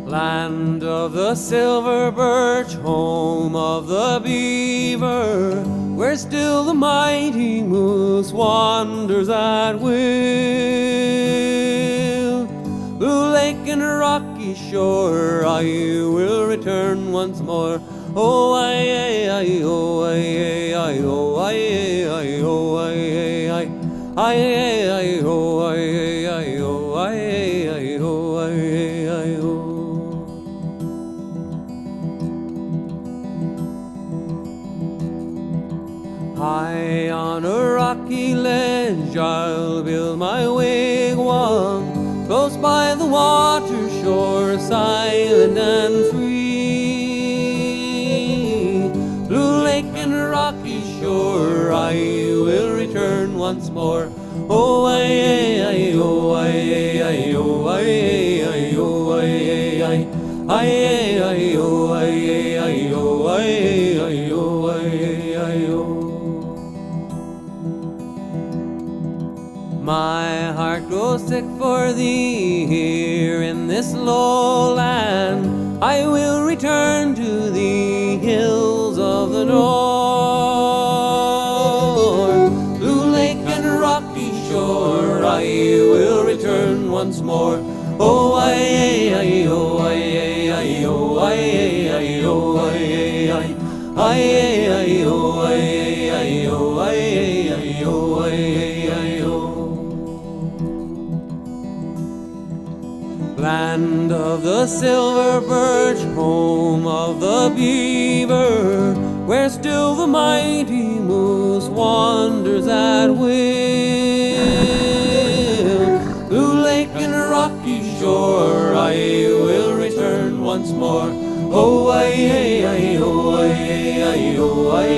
Land of the silver birch, home of the beaver, where still the mighty moose wanders at will. Blue lake and rocky shore, I will return once more. Oh, I, oh, I, oh, I, oh, I, oh, I, oh, oh. High on a rocky ledge I'll build my wigwam, close by the water shore, silent and free. Blue lake and rocky shore, I will return once more. Oh, I, oh, I, oh, I, oh, I, oh, oh. My heart grows sick for thee here in this lowland. I will return to the hills of the north. Blue lake and rocky shore, I will return once more. Oh, I, oh, I, oh, I, oh, I, oh, Land of the silver birch, home of the beaver, where still the mighty moose wanders at will. Blue lake and rocky shore, I will return once more. Oh, I, oh, I, oh, I,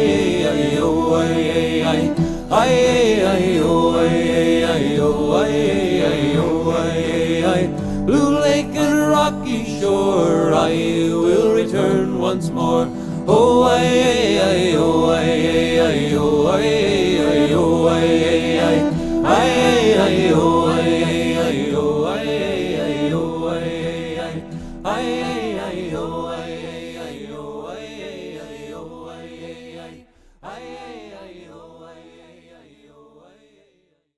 oh, Blue lake and rocky shore, I will return once more. Oh, I, oh, I, oh, I, oh, I,